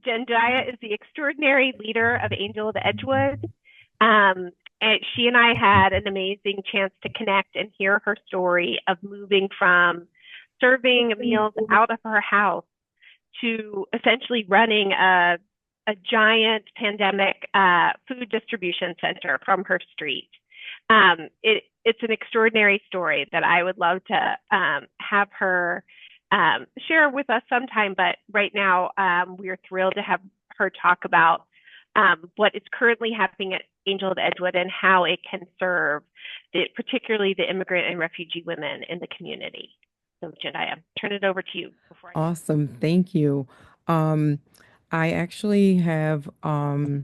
Jendayi is the extraordinary leader of Angel of Edgewood. And she and I had an amazing chance to connect and hear her story of moving from serving meals out of her house to essentially running a giant pandemic food distribution center from her street. It's an extraordinary story that I would love to have her share with us sometime. But right now, we're thrilled to have her talk about what is currently happening at Angel of Edgewood and how it can serve particularly the immigrant and refugee women in the community. So Jendayi, I'll turn it over to you. Awesome. Thank you. I actually have a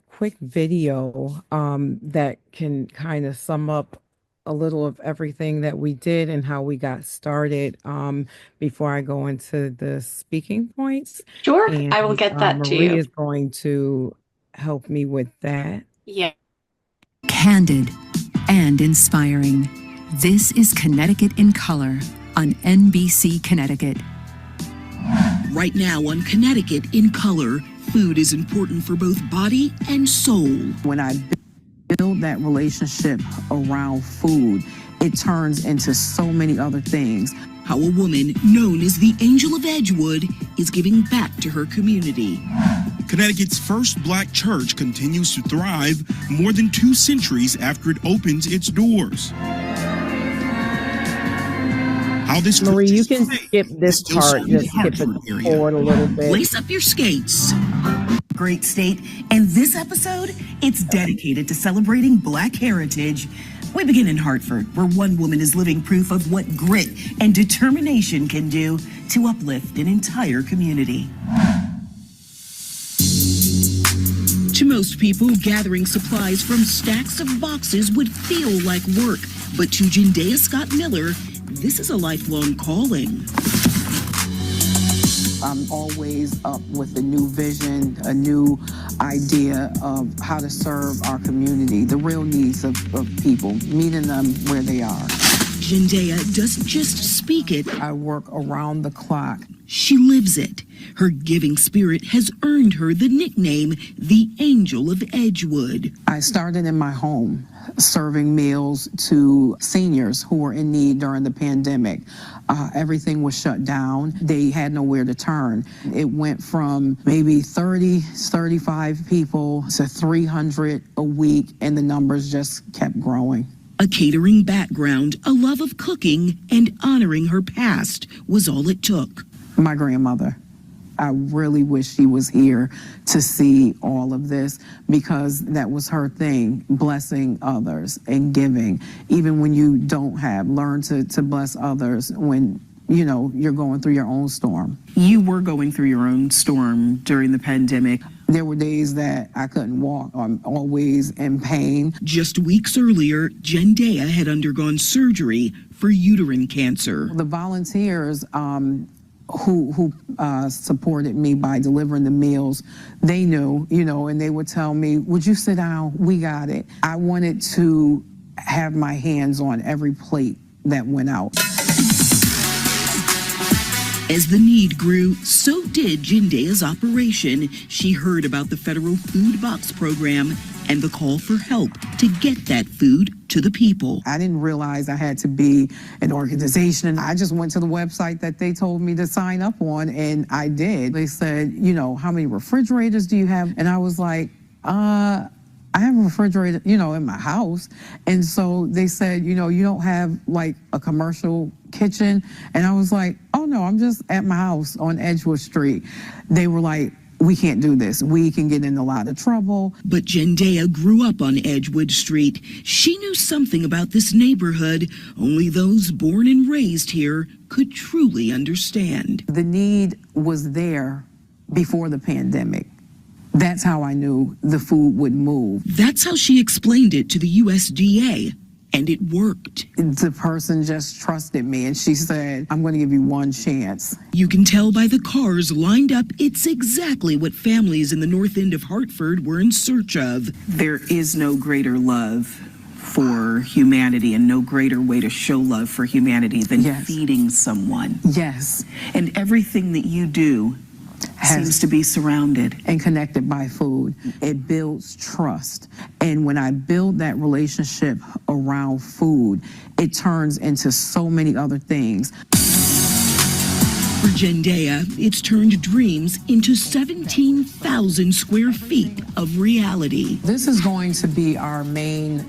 quick video that can kind of sum up a little of everything that we did and how we got started before I go into the speaking points. Sure, I will get that to you. Marie is going to help me with that. Yeah. Candid and inspiring. This is Connecticut in Color on NBC Connecticut. Right now on Connecticut in Color, food is important for both body and soul. When I build that relationship around food, it turns into so many other things. How a woman known as the Angel of Edgewood is giving back to her community. Connecticut's first black church continues to thrive more than 2 centuries after it opens its doors. How this Marie, you can skip this part, just skip it forward a little bit. Lace up your skates. Great state, and this episode, it's dedicated to celebrating Black heritage. We begin in Hartford, where one woman is living proof of what grit and determination can do to uplift an entire community. To most people, gathering supplies from stacks of boxes would feel like work, but to Jendayi Scott Miller, this is a lifelong calling. I'm always up with a new vision, a new idea of how to serve our community, the real needs of people, meeting them where they are. Jendayi doesn't just speak it. I work around the clock. She lives it. Her giving spirit has earned her the nickname, the Angel of Edgewood. I started in my home, serving meals to seniors who were in need during the pandemic. Everything was shut down. They had nowhere to turn. It went from maybe 30, 35 people to 300 a week, and the numbers just kept growing. A catering background, a love of cooking, and honoring her past was all it took. My grandmother. I really wish she was here to see all of this, because that was her thing, blessing others and giving. Even when you don't have, learn to bless others when, you know, you're going through your own storm. You were going through your own storm during the pandemic. There were days that I couldn't walk. I'm always in pain. Just weeks earlier, Jendayi had undergone surgery for uterine cancer. The volunteers who supported me by delivering the meals, they knew, you know, and they would tell me, would you sit down? We got it. I wanted to have my hands on every plate that went out. As the need grew, so did Jendayi's operation. She heard about the federal food box program and the call for help to get that food to the people. I didn't realize I had to be an organization. I just went to the website that they told me to sign up on, and I did. They said, you know, how many refrigerators do you have? And I was like, I have a refrigerator, you know, in my house. And so they said, you know, you don't have like a commercial kitchen. And I was like, oh no, I'm just at my house on Edgewood Street. They were like, we can't do this. We can get in a lot of trouble. But Jendayi grew up on Edgewood Street. She knew something about this neighborhood only those born and raised here could truly understand. The need was there before the pandemic. That's how I knew the food would move. That's how she explained it to the USDA. And it worked. The person just trusted me, and she said, I'm going to give you one chance. You can tell by the cars lined up, it's exactly what families in the north end of Hartford were in search of. There is no greater love for humanity, and no greater way to show love for humanity than Yes. feeding someone. Yes. And everything that you do seems to be surrounded. And connected by food. It builds trust. And when I build that relationship around food, it turns into so many other things. For Jendayi, it's turned dreams into 17,000 square feet of reality. This is going to be our main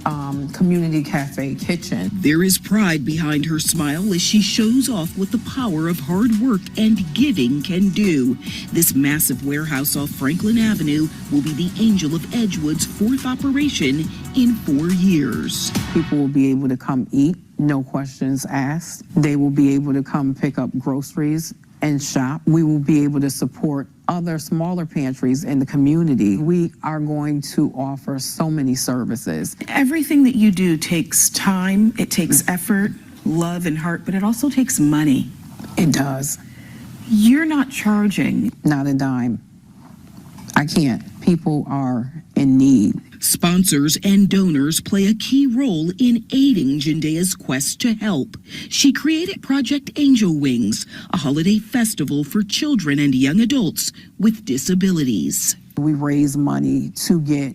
community cafe kitchen. There is pride behind her smile as she shows off what the power of hard work and giving can do. This massive warehouse off Franklin Avenue will be the Angel of Edgewood's fourth operation in 4 years. People will be able to come eat, no questions asked. They will be able to come pick up groceries and shop. We will be able to support other smaller pantries in the community. We are going to offer so many services. Everything that you do takes time, it takes effort, love, and heart, but it also takes money. It does. You're not charging. Not a dime. I can't. People are in need. Sponsors and donors play a key role in aiding Jendayi's quest to help. She created Project Angel Wings, a holiday festival for children and young adults with disabilities. We raise money to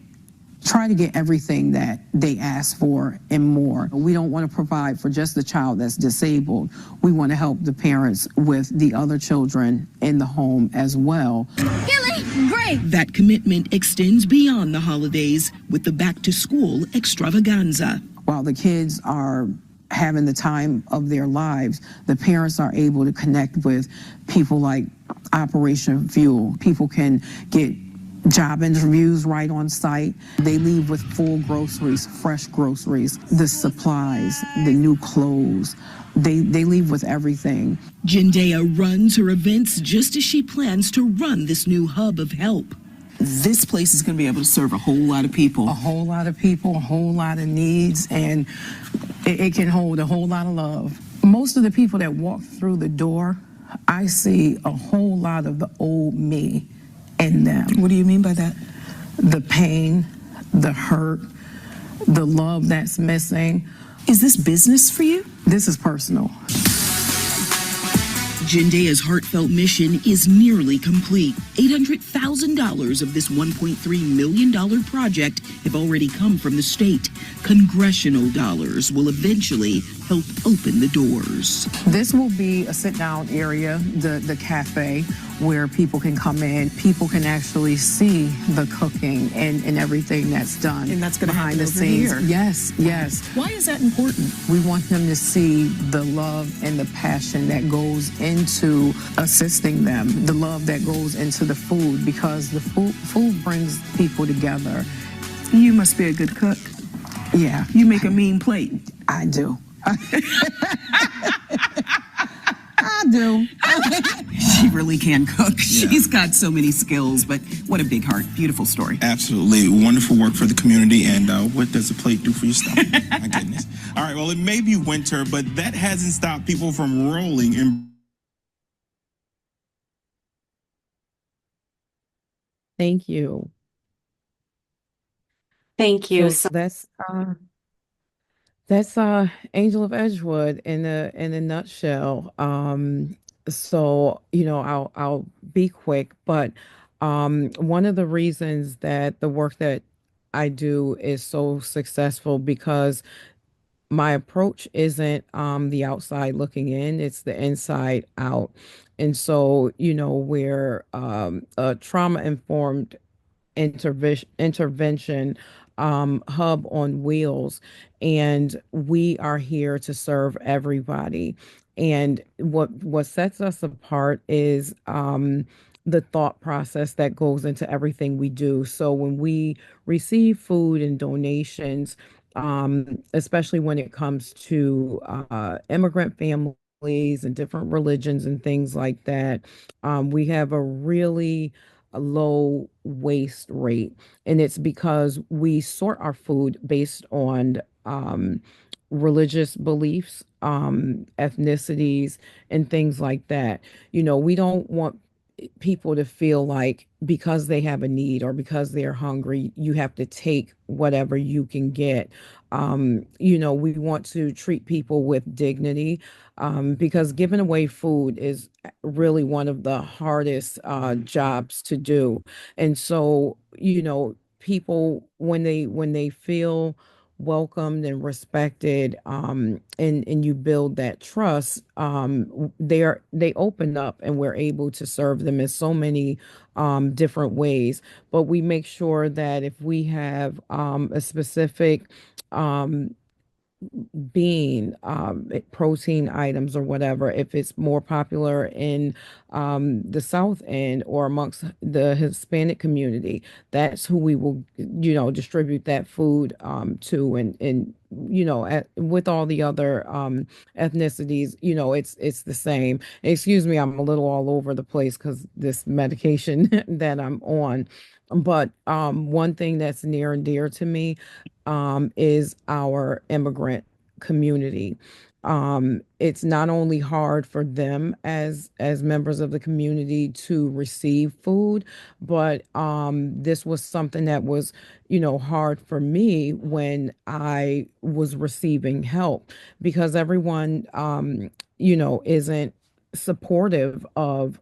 try to get everything that they ask for and more. We don't want to provide for just the child that's disabled. We want to help the parents with the other children in the home as well. Great! That commitment extends beyond the holidays with the back-to-school extravaganza. While the kids are having the time of their lives, the parents are able to connect with people like Operation Fuel. People can get job interviews right on site. They leave with full groceries, fresh groceries, the supplies, the new clothes. They leave with everything. Jendayi runs her events just as she plans to run this new hub of help. This place is going to be able to serve a whole lot of people. A whole lot of people, a whole lot of needs, and it can hold a whole lot of love. Most of the people that walk through the door, I see a whole lot of the old me in them. What do you mean by that? The pain, the hurt, the love that's missing. Is this business for you? This is personal. Jendayi's heartfelt mission is nearly complete. $800,000 of this $1.3 million project have already come from the state. Congressional dollars will eventually help open the doors. This will be a sit-down area, the cafe, where people can come in. People can actually see the cooking and everything that's done. And that's going to behind happen the over scenes. here. Yes, yes. Why is that important? We want them to see the love and the passion that goes into assisting them, the love that goes into the food, because the food brings people together. You must be a good cook. Yeah. You make a mean plate. I do. I do. She really can cook. Yeah. She's got so many skills, but what a big heart. Beautiful story. Absolutely. Wonderful work for the community. And what does a plate do for your stomach? My goodness. All right, well, it may be winter, but that hasn't stopped people from rolling in. Thank you. Thank you. So that's Angel of Edgewood in a nutshell. So I'll be quick, but one of the reasons that the work that I do is so successful because my approach isn't the outside looking in, it's the inside out. And so, we're a trauma informed intervention hub on wheels, and we are here to serve everybody. And what sets us apart is the thought process that goes into everything we do. So when we receive food and donations, especially when it comes to immigrant families and different religions and things like that, we have a really low waste rate. And it's because we sort our food based on religious beliefs, ethnicities, and things like that. We don't want people to feel like because they have a need or because they're hungry, you have to take whatever you can get. We want to treat people with dignity, because giving away food is really one of the hardest jobs to do. And so, people when they feel welcomed and respected, and you build that trust, they open up, and we're able to serve them in so many different ways. But we make sure that if we have a specific um, bean, protein items or whatever, if it's more popular in the South End or amongst the Hispanic community, that's who we will, distribute that food to. And with all the other ethnicities, it's the same. Excuse me, I'm a little all over the place because this medication that I'm on. But one thing that's near and dear to me is our immigrant community. It's not only hard for them as members of the community to receive food, but this was something that was, hard for me when I was receiving help, because everyone, isn't supportive of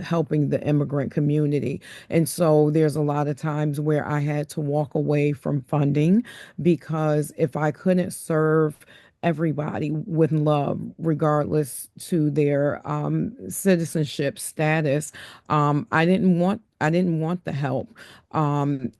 helping the immigrant community. And so there's a lot of times where I had to walk away from funding, because if I couldn't serve everybody with love, regardless to their citizenship status, I didn't want the help. And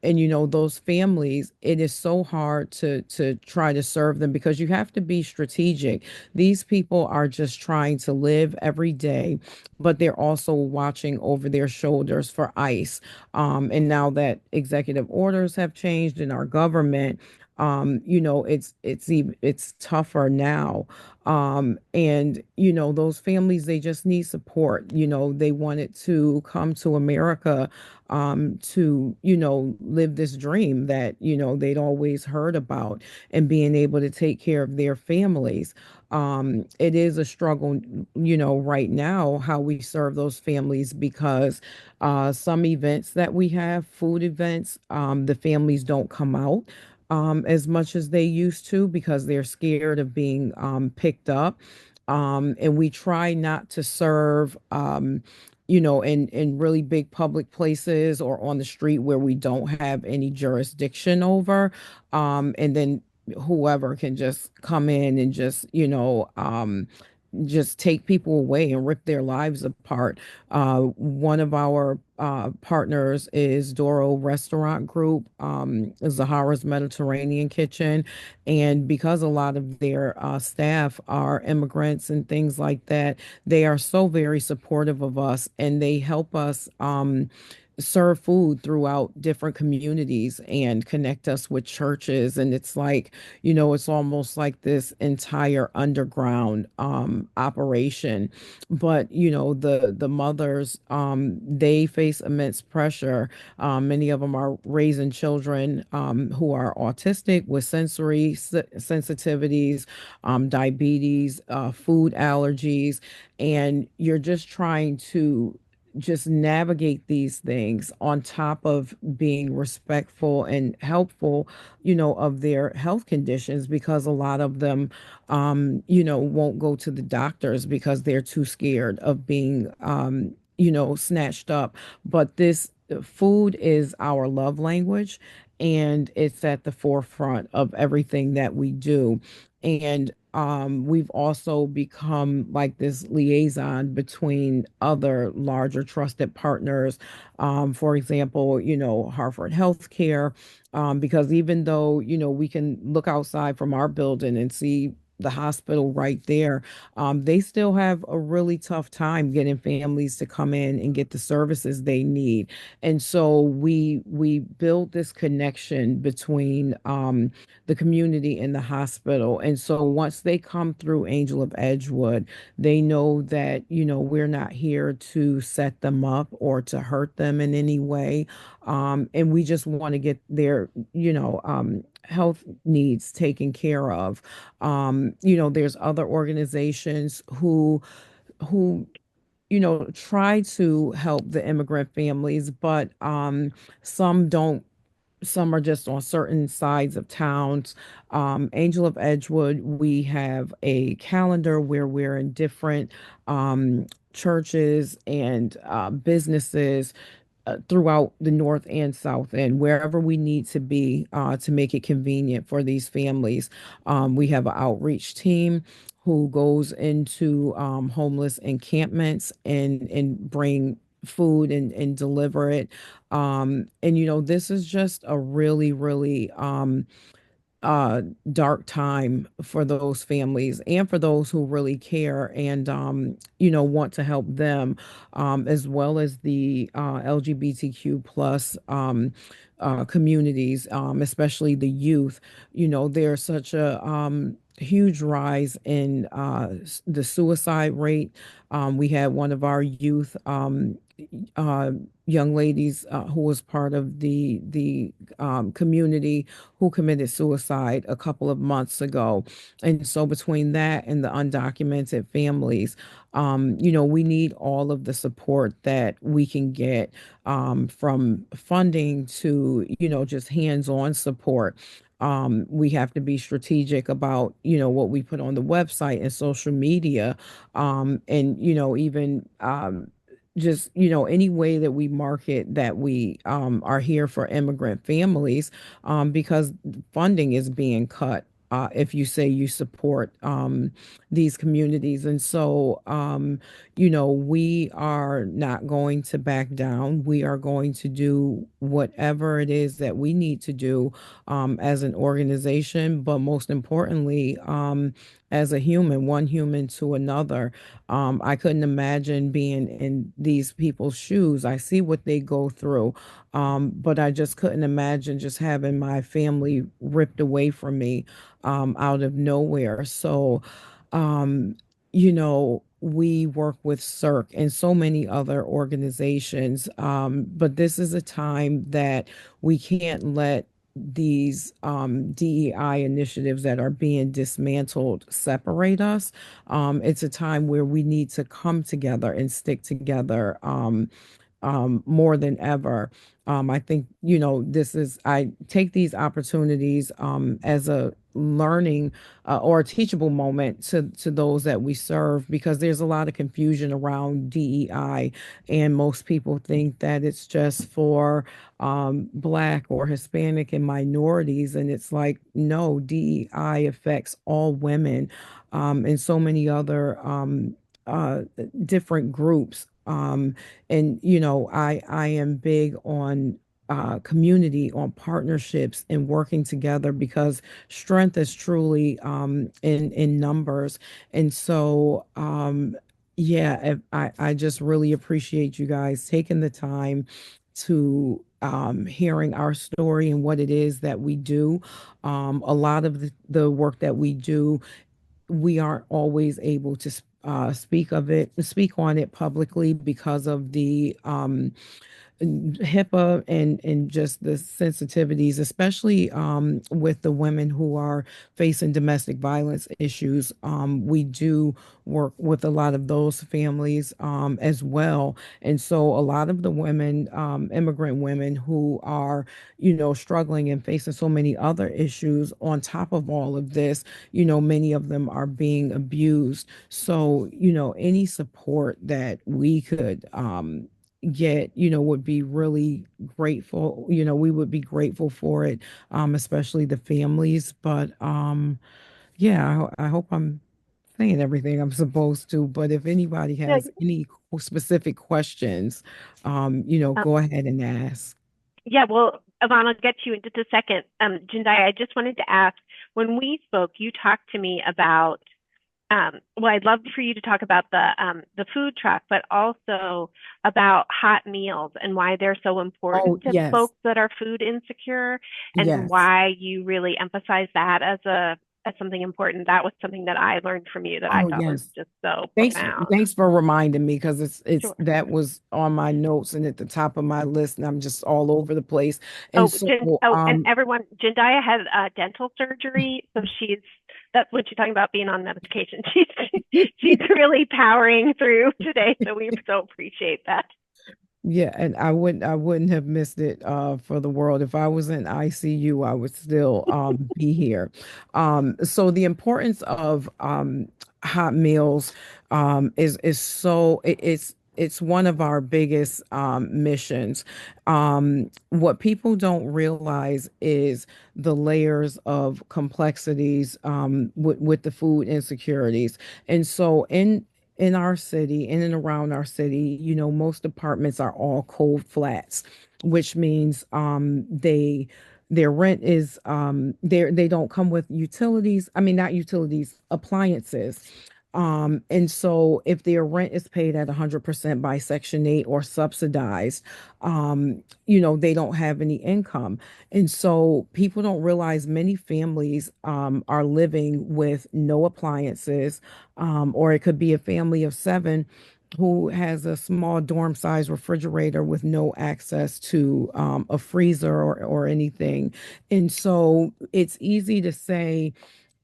those families, it is so hard to try to serve them, because you have to be strategic. These people are just trying to live every day, but they're also watching over their shoulders for ICE. And now that executive orders have changed in our government, it's tougher now. And those families, they just need support. They wanted to come to America to live this dream that they'd always heard about, and being able to take care of their families. It is a struggle, right now, how we serve those families, because some events that we have, food events, the families don't come out as much as they used to, because they're scared of being picked up. And we try not to serve, in really big public places or on the street where we don't have any jurisdiction over. And then whoever can just come in and just take people away and rip their lives apart. One of our partners is Doro Restaurant Group, Zahara's Mediterranean Kitchen. And because a lot of their staff are immigrants and things like that, they are so very supportive of us, and they help us serve food throughout different communities and connect us with churches. And it's like, it's almost like this entire underground operation. But the mothers, they face immense pressure. Many of them are raising children who are autistic with sensory sensitivities, diabetes, food allergies, and you're just trying to just navigate these things on top of being respectful and helpful, of their health conditions, because a lot of them, won't go to the doctors because they're too scared of being, snatched up. But this food is our love language, and it's at the forefront of everything that we do. And we've also become like this liaison between other larger trusted partners. For example, Harvard Healthcare, because even though, we can look outside from our building and see the hospital right there, they still have a really tough time getting families to come in and get the services they need. And so we build this connection between the community and the hospital. And so once they come through Angel of Edgewood, they know that, we're not here to set them up or to hurt them in any way. And we just want to get their, health needs taken care of. There's other organizations who try to help the immigrant families, but some don't. Some are just on certain sides of towns. Angel of Edgewood, we have a calendar where we're in different churches and businesses throughout the North and South End, wherever we need to be to make it convenient for these families. We have an outreach team who goes into homeless encampments and bring food and deliver it. And this is just a really, really uh dark time for those families and for those who really care and want to help them, as well as the LGBTQ plus communities, especially the youth. There's such a huge rise in the suicide rate. We had one of our youth uh, young ladies who was part of the community who committed suicide a couple of months ago. And so between that and the undocumented families, we need all of the support that we can get, from funding to, just hands-on support. We have to be strategic about, what we put on the website and social media, and, even just any way that we market that we are here for immigrant families, because funding is being cut if you say you support these communities. And so we are not going to back down. We are going to do whatever it is that we need to do as an organization, but most importantly, as a human, one human to another. I couldn't imagine being in these people's shoes. I see what they go through, but I just couldn't imagine just having my family ripped away from me out of nowhere. So, we work with CIRC and so many other organizations, but this is a time that we can't let these DEI initiatives that are being dismantled separate us. It's a time where we need to come together and stick together more than ever. I think, I take these opportunities as a learning or a teachable moment to those that we serve, because there's a lot of confusion around DEI, and most people think that it's just for Black or Hispanic and minorities. And it's like, no, DEI affects all women and so many other uh, different groups. And I am big on community, on partnerships and working together, because strength is truly in numbers. And so yeah, I just really appreciate you guys taking the time to hearing our story and what it is that we do. A lot of the work that we do, we aren't always able to speak on it publicly because of the HIPAA and just the sensitivities, especially with the women who are facing domestic violence issues. We do work with a lot of those families as well. And so a lot of the women, immigrant women who are, struggling and facing so many other issues on top of all of this, many of them are being abused. So, any support that we could get, would be really grateful. We would be grateful for it, especially the families. But yeah, I hope I'm saying everything I'm supposed to. But if anybody Yeah, has any specific questions, go ahead and ask. yeah, well, Yvonne, I'll get to you in just a second. Jendayi, I just wanted to ask, when we spoke, you talked to me about, well, I'd love for you to talk about the food truck, but also about hot meals and why they're so important to Yes, folks that are food insecure, and yes. why you really emphasize that as something important. That was something that I learned from you that I Oh, thought was yes. just so Thanks, profound. thanks for reminding me, because it's Sure. that was on my notes and at the top of my list, and I'm just all over the place. And Oh, so, and everyone, Jendayi had dental surgery, so that's what she's talking about being on medication. she's really powering through today, so we so appreciate that. Yeah, and I wouldn't have missed it for the world. If I was in ICU, I would still be here. So the importance of hot meals is so it's one of our biggest missions. What people don't realize is the layers of complexities with the food insecurities. And so in our city, in and around our city, most apartments are all cold flats, which means their rent is they don't come with utilities. I mean, not utilities, appliances. And so if their rent is paid at 100% by Section 8 or subsidized, they don't have any income. And so people don't realize many families are living with no appliances, or it could be a family of seven who has a small dorm size refrigerator with no access to a freezer or anything. And so it's easy to say,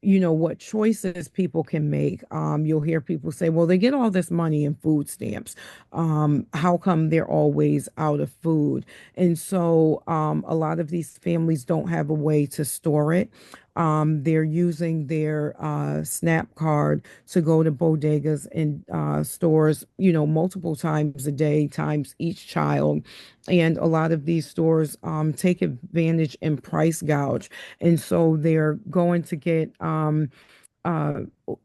what choices people can make. You'll hear people say, well, they get all this money in food stamps. How come they're always out of food? And so a lot of these families don't have a way to store it. They're using their SNAP card to go to bodegas and stores, multiple times a day, times each child. And a lot of these stores take advantage and price gouge. And so they're going to get uh,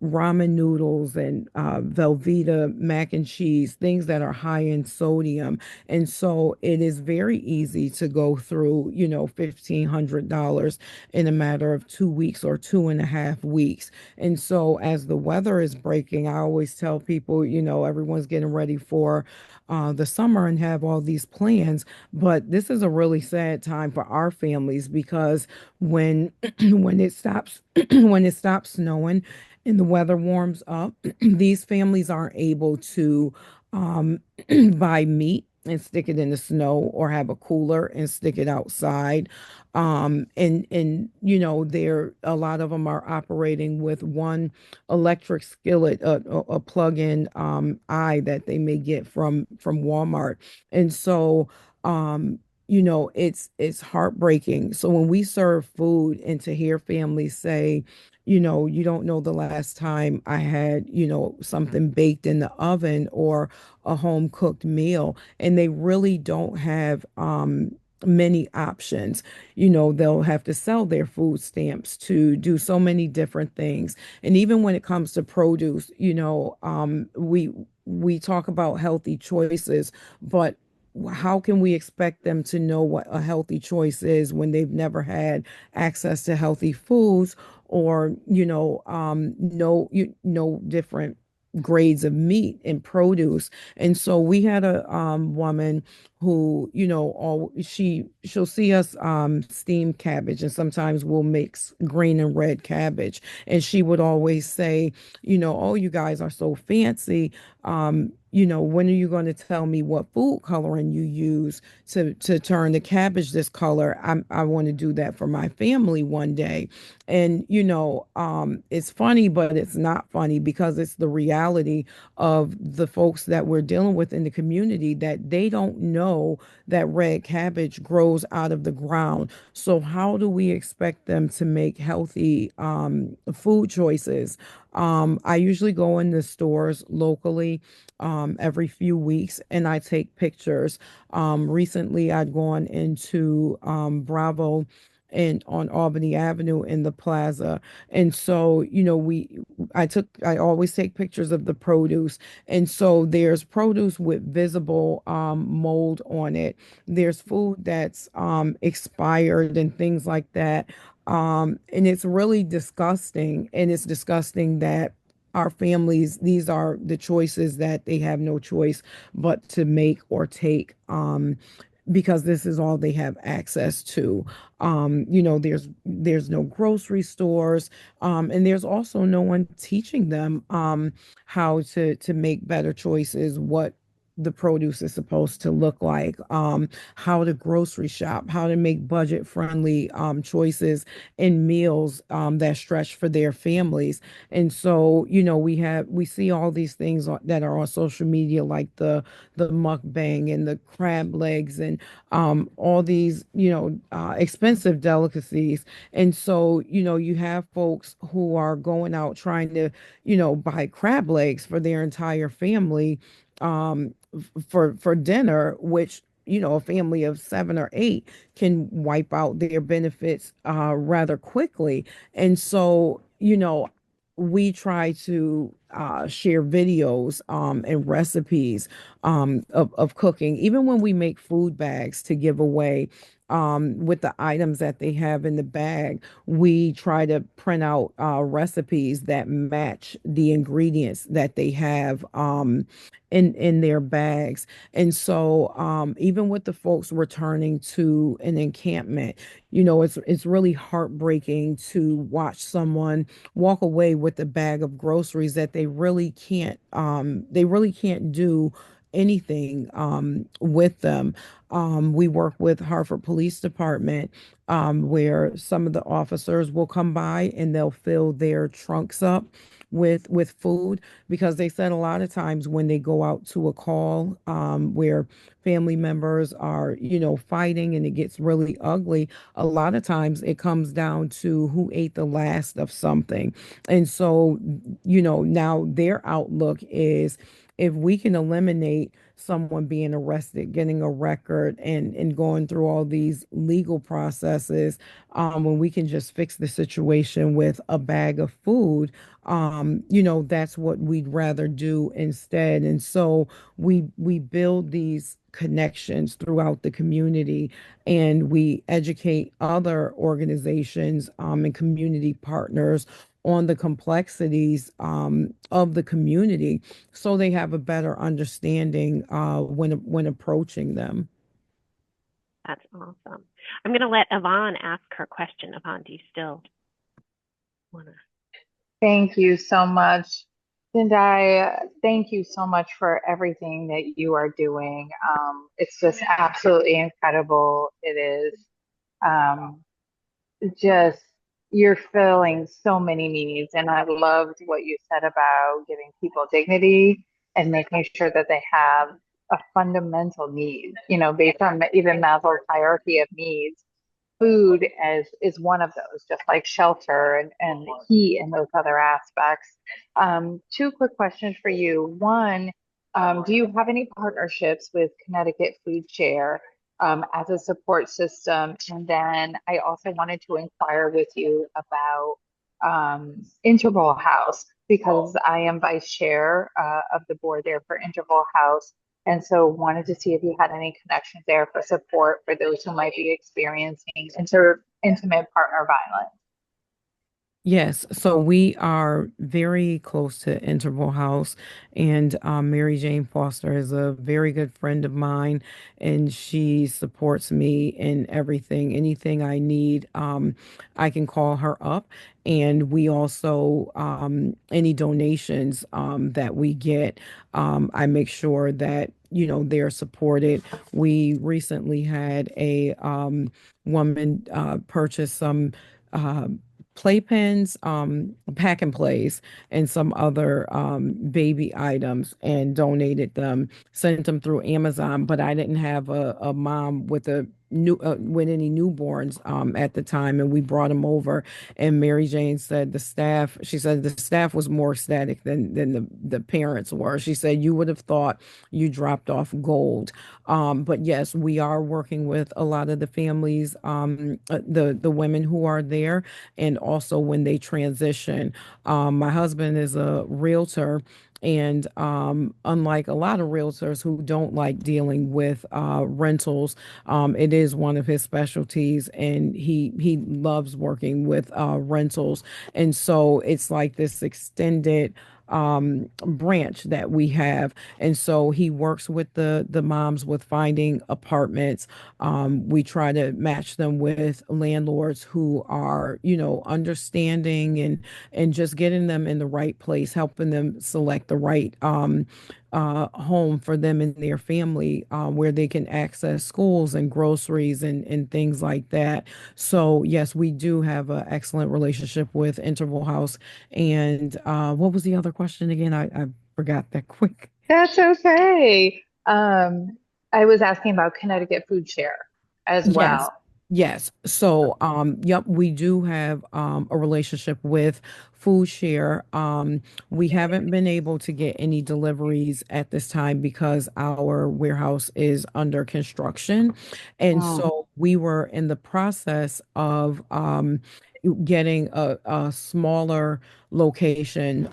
ramen noodles and Velveeta mac and cheese, things that are high in sodium. And so it is very easy to go through, $1,500 in a matter of 2 weeks or 2.5 weeks. And so as the weather is breaking, I always tell people, everyone's getting ready for the summer and have all these plans. But this is a really sad time for our families because when when it stops when it stops snowing and the weather warms up, these families aren't able to um, buy meat and stick it in the snow or have a cooler and stick it outside. And there a lot of them are operating with one electric skillet, a plug-in eye that they may get from Walmart. And so it's heartbreaking. So when we serve food and to hear families say, you don't know the last time I had, something baked in the oven or a home cooked meal, and they really don't have many options. They'll have to sell their food stamps to do so many different things. And even when it comes to produce, we talk about healthy choices, but how can we expect them to know what a healthy choice is when they've never had access to healthy foods or no different grades of meat and produce? And so we had a woman who, she'll see us steam cabbage, and sometimes we'll mix green and red cabbage, and she would always say, oh, you guys are so fancy. When are you going to tell me what food coloring you use to turn the cabbage this color? I want to do that for my family one day. And it's funny, but it's not funny because it's the reality of the folks that we're dealing with in the community, that they don't know that red cabbage grows out of the ground. So how do we expect them to make healthy food choices? I usually go in the stores locally every few weeks and I take pictures. Recently, I'd gone into Bravo and on Albany Avenue in the plaza. And so, I always take pictures of the produce. And so there's produce with visible mold on it. There's food that's expired and things like that. And it's really disgusting. And it's disgusting that our families, these are the choices that they have no choice but to make or take. Because this is all they have access to. There's no grocery stores, and there's also no one teaching them how to make better choices, the produce is supposed to look like, how to grocery shop, how to make budget friendly choices in meals that stretch for their families. And so, we see all these things that are on social media, like the mukbang and the crab legs and all these, expensive delicacies. And so, you have folks who are going out trying to, buy crab legs for their entire family for dinner, which, a family of 7 or 8 can wipe out their benefits rather quickly. And so, we try to share videos and recipes of cooking, even when we make food bags to give away with the items that they have in the bag. We try to print out recipes that match the ingredients that they have in their bags. And so even with the folks returning to an encampment, it's really heartbreaking to watch someone walk away with a bag of groceries that they really can't do anything with them. We work with Hartford Police Department, where some of the officers will come by and they'll fill their trunks up with food, because they said a lot of times when they go out to a call where family members are, fighting and it gets really ugly, a lot of times it comes down to who ate the last of something. And so, now their outlook is, if we can eliminate someone being arrested, getting a record, and going through all these legal processes, when we can just fix the situation with a bag of food, that's what we'd rather do instead. And so we build these connections throughout the community, and we educate other organizations and community partners on the complexities of the community, so they have a better understanding when approaching them. That's awesome. I'm going to let Yvonne ask her question. Yvonne, do you still want to? Thank you so much. Jendayi, thank you so much for everything that you are doing. It's just absolutely incredible. It is just, you're filling so many needs. And I loved what you said about giving people dignity and making sure that they have a fundamental need, based on even Maslow's hierarchy of needs. Food is one of those, just like shelter and heat and those other aspects. Two quick questions for you. One, do you have any partnerships with Connecticut Food Share as a support system? And then I also wanted to inquire with you about Interval House, because I am vice chair of the board there for Interval House. And so wanted to see if you had any connections there for support for those who might be experiencing intimate partner violence. Yes, so we are very close to Interval House, and Mary Jane Foster is a very good friend of mine, and she supports me in everything. Anything I need, I can call her up, and we also any donations that we get, I make sure that they're supported. We recently had a woman purchase some. Playpens, pack and plays, and some other baby items, and donated them, sent them through Amazon. But I didn't have a mom with with any newborns at the time, and we brought them over. And Mary Jane said she said the staff was more ecstatic than the parents were. She said, you would have thought you dropped off gold. But yes, we are working with a lot of the families, the women who are there, and also when they transition. My husband is a realtor, and unlike a lot of realtors who don't like dealing with rentals, it is one of his specialties, and he loves working with rentals. And so it's like this extended branch that we have. And so he works with the moms with finding apartments. We try to match them with landlords who are, understanding, and just getting them in the right place, helping them select the right home for them and their family, where they can access schools and groceries and things like that. So yes, we do have an excellent relationship with Interval House. And what was the other question again? I forgot that quick. That's okay. I was asking about Connecticut Food Share as Yes. well. Yes. So, yep, we do have a relationship with Food Share. We haven't been able to get any deliveries at this time because our warehouse is under construction. And Mm, so we were in the process of getting a smaller location,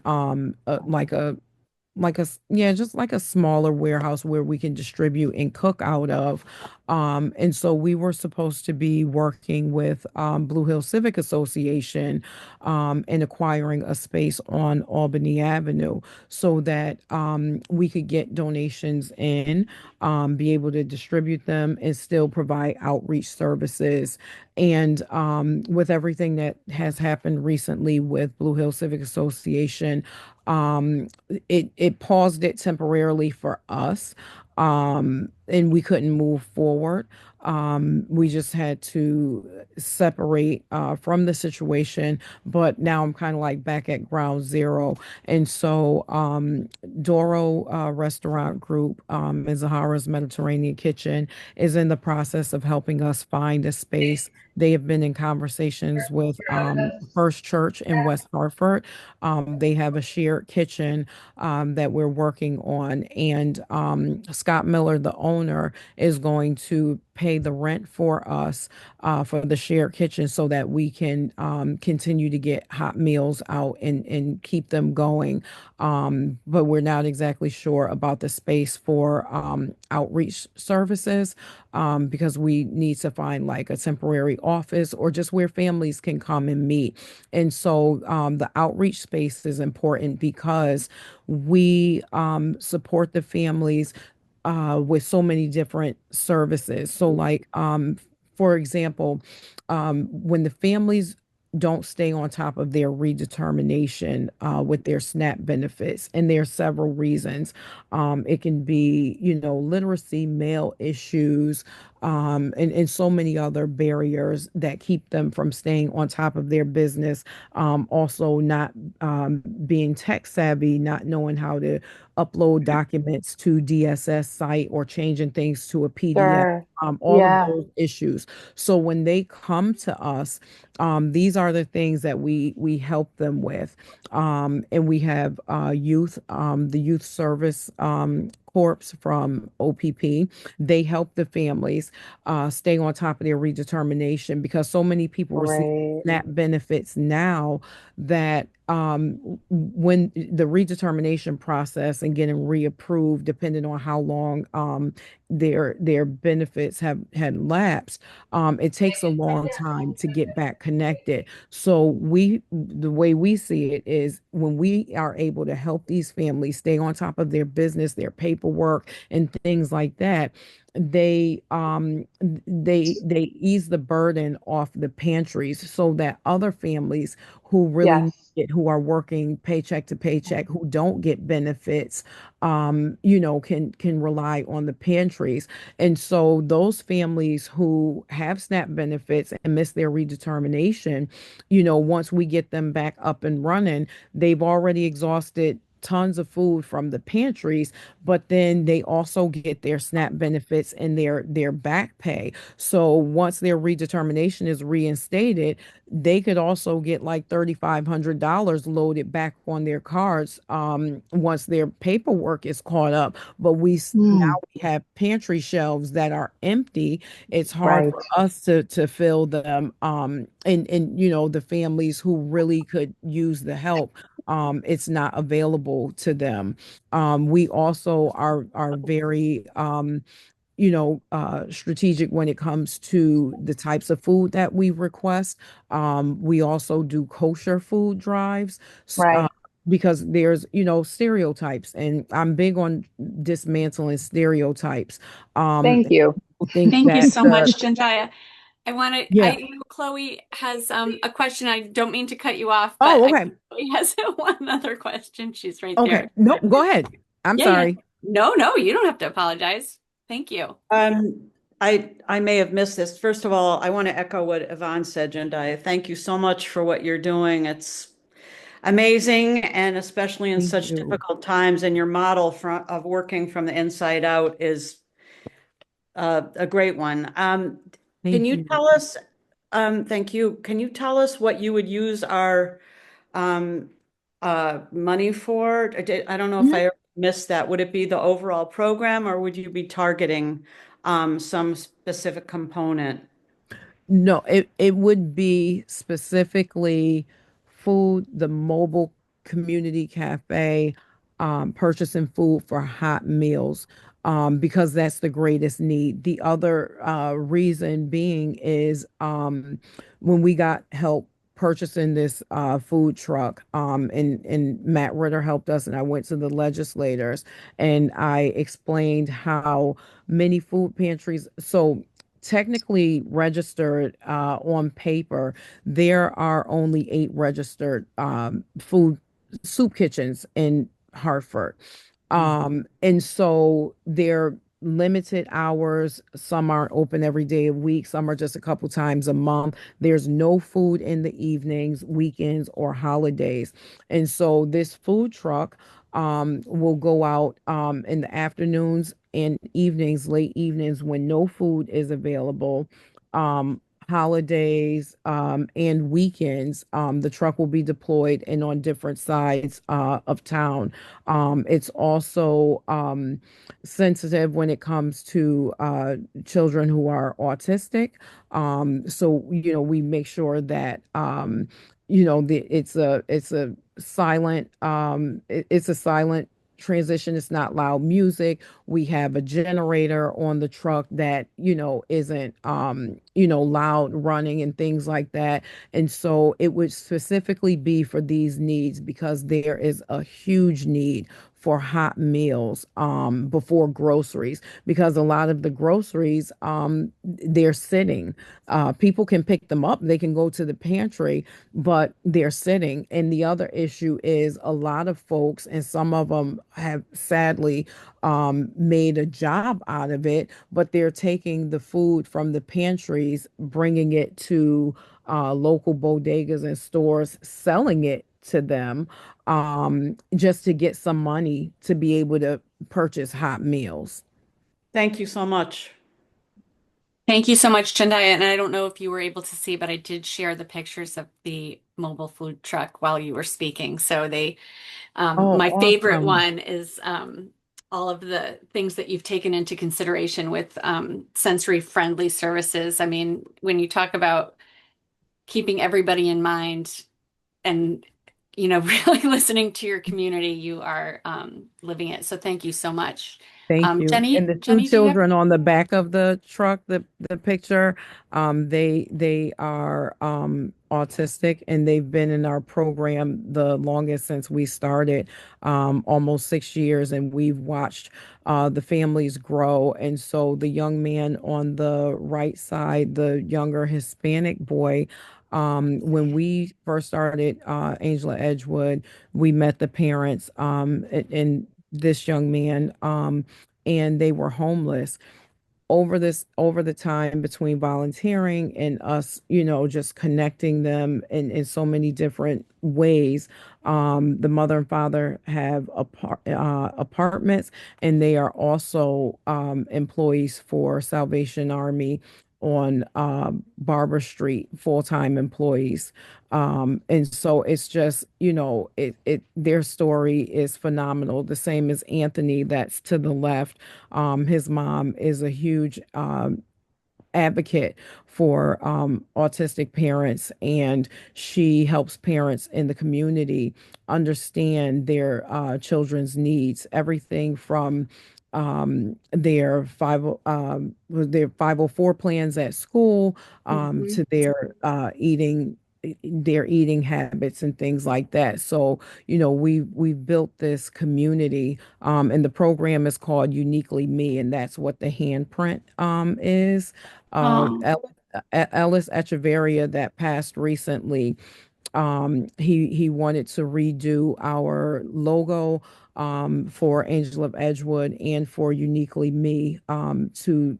yeah, just like a smaller warehouse where we can distribute and cook out of. And so we were supposed to be working with Blue Hill Civic Association and acquiring a space on Albany Avenue so that we could get donations in, be able to distribute them and still provide outreach services. And with everything that has happened recently with Blue Hill Civic Association, um, it paused it temporarily for us, and we couldn't move forward. We just had to separate from the situation, but now I'm kind of like back at ground zero. And so Doro Restaurant Group and Zahara's Mediterranean Kitchen is in the process of helping us find a space. They have been in conversations with First Church in West Hartford. They have a shared kitchen that we're working on. And Scott Miller, the owner, is going to pay the rent for us for the shared kitchen so that we can continue to get hot meals out and keep them going. But we're not exactly sure about the space for outreach services because we need to find like a temporary office or just where families can come and meet. And so the outreach space is important because we support the families with so many different services. So, like, for example, when the families don't stay on top of their redetermination with their SNAP benefits, and there are several reasons. It can be, literacy, mail issues, and so many other barriers that keep them from staying on top of their business. Also, not being tech savvy, not knowing how to upload documents to DSS site or changing things to a PDF. sure. All of Yeah. those issues. So when they come to us, these are the things that we help them with. And we have the Youth Service Corps from OPP. They help the families stay on top of their redetermination because so many people receive Right. SNAP benefits now that when the redetermination process and getting reapproved, depending on how long their benefits have had lapsed, it takes a long time to get back connected. So the way we see it is when we are able to help these families stay on top of their business, their paperwork, and things like that, they ease the burden off the pantries so that other families who really need Yes. it, who are working paycheck to paycheck, who don't get benefits, can rely on the pantries. And so those families who have SNAP benefits and miss their redetermination, once we get them back up and running, they've already exhausted tons of food from the pantries, but then they also get their SNAP benefits and their back pay. So once their redetermination is reinstated, they could also get like $3,500 loaded back on their cards once their paperwork is caught up. But now Mm, we have pantry shelves that are empty. It's hard right. for us to fill them. And the families who really could use the help, it's not available to them. We also are very strategic when it comes to the types of food that we request. We also do kosher food drives. Right. Because there's, stereotypes, and I'm big on dismantling stereotypes. Thank you. People think Thank you that so much, Jendaya. yeah. Chloe has a question. I don't mean to cut you off, but Oh, I okay. Chloe has one other question. She's right Okay. there. Nope. Go ahead. I'm Yeah, yeah. sorry. No, you don't have to apologize. Thank you. I may have missed this. First of all, I want to echo what Yvonne said, Jendayi. Thank you so much for what you're doing. It's amazing, and especially in Thank such you. difficult times. And your model of working from the inside out is a great one. Can Thank you you. tell us, thank you. Can you tell us what you would use our um, money for? I don't know if I missed that. Would it be the overall program, or would you be targeting some specific component? No, it would be specifically food, the mobile community cafe, purchasing food for hot meals, because that's the greatest need. The other reason being is when we got help purchasing this food truck, and Matt Ritter helped us, and I went to the legislators and I explained how many food pantries. So technically registered on paper, there are only 8 registered food soup kitchens in Hartford. And so they're limited hours. Some aren't open every day of week. Some are just a couple times a month. There's no food in the evenings, weekends, or holidays. And so this food truck will go out in the afternoons and evenings, late evenings when no food is available. Holidays and weekends, the truck will be deployed and on different sides of town. It's also sensitive when it comes to children who are autistic. So, we make sure that, it's a silent, it's a silent transition. It's not loud music. We have a generator on the truck that, isn't, loud running and things like that. And so it would specifically be for these needs because there is a huge need for hot meals before groceries, because a lot of the groceries, they're sitting. People can pick them up, they can go to the pantry, but they're sitting. And the other issue is a lot of folks, and some of them have sadly made a job out of it, but they're taking the food from the pantries, bringing it to local bodegas and stores, selling it to them just to get some money to be able to purchase hot meals. Thank you so much. Thank you so much, Jendayi. And I don't know if you were able to see, but I did share the pictures of the mobile food truck while you were speaking. So Oh, my favorite awesome. one is all of the things that you've taken into consideration with sensory friendly services. I mean, when you talk about keeping everybody in mind and really listening to your community, you are living it. So thank you so much. Thank you. And Jenny, the two Jenny, do you have? children on the back of the truck, the picture, they are autistic, and they've been in our program the longest since we started, almost 6 years, and we've watched the families grow. And so the young man on the right side, the younger Hispanic boy, when we first started Angela Edgewood, we met the parents, and this young man, and they were homeless. Over the time between volunteering and us, just connecting them in so many different ways. The mother and father have apartments, and they are also employees for Salvation Army on Barber Street, full-time employees. And so it's just, their story is phenomenal. The same as Anthony, that's to the left. His mom is a huge advocate for autistic parents, and she helps parents in the community understand their children's needs, everything from their 504 plans at school, Mhm. to their eating habits and things like that. So, we've built this community, and the program is called Uniquely Me, and that's what the handprint is. Oh, Ellis Echeverria, that passed recently, He wanted to redo our logo for Angel of Edgewood and for Uniquely Me, to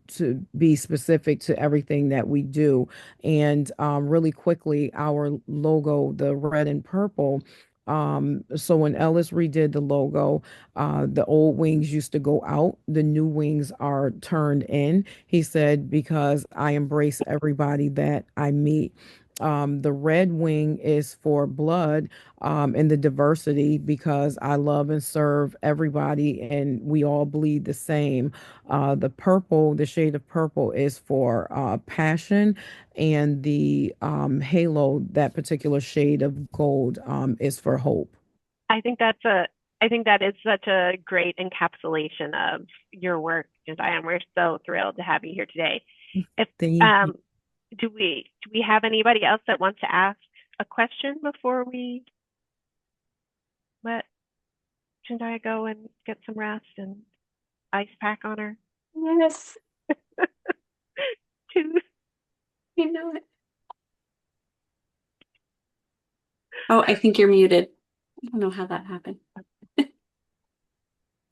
be specific to everything that we do. And really quickly, our logo, the red and purple. So when Ellis redid the logo, the old wings used to go out, the new wings are turned in. He said, because I embrace everybody that I meet. The red wing is for blood, and the diversity, because I love and serve everybody and we all bleed the same. The purple, the shade of purple, is for passion, and the halo, that particular shade of gold, is for hope. I think that's a I think that is such a great encapsulation of your work, Jendayi, and we're so thrilled to have you here today. If Thank you. do we have anybody else that wants to ask a question before we let Jendayi go and get some rest and ice pack on her? Yes, Two. you know it. Oh, I think you're muted. I don't know how that happened.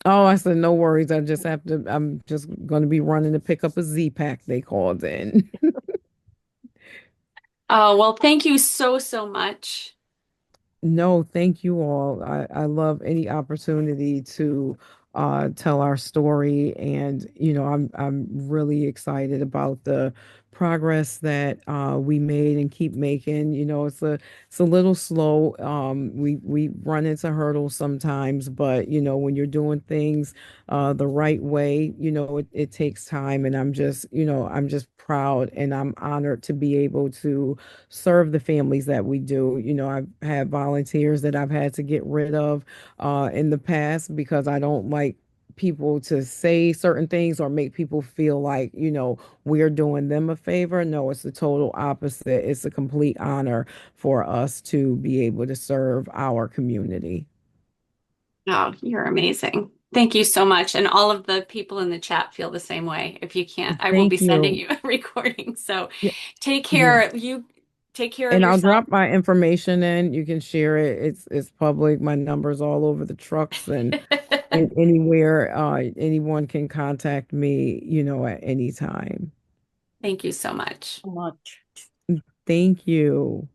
Oh, I said, no worries. I'm just going to be running to pick up a Z pack they called in. Oh, well, thank you so, so much. No, thank you all. I love any opportunity to tell our story, and I'm really excited about the progress that we made and keep making. It's a little slow. We run into hurdles sometimes, but when you're doing things the right way, it takes time, and I'm just proud and I'm honored to be able to serve the families that we do. I've had volunteers that I've had to get rid of in the past because I don't like people to say certain things or make people feel like, we're doing them a favor. No, it's the total opposite. It's a complete honor for us to be able to serve our community. Oh, you're amazing. Thank you so much. And all of the people in the chat feel the same way. If you can't, I will be Thank sending you. you a recording. So Yeah, take yeah. care. You take care of And I'll yourself. drop my information in. You can share it. It's public. My number's all over the trucks and anywhere anyone can contact me, at any time. Thank you so much. So much. Thank you.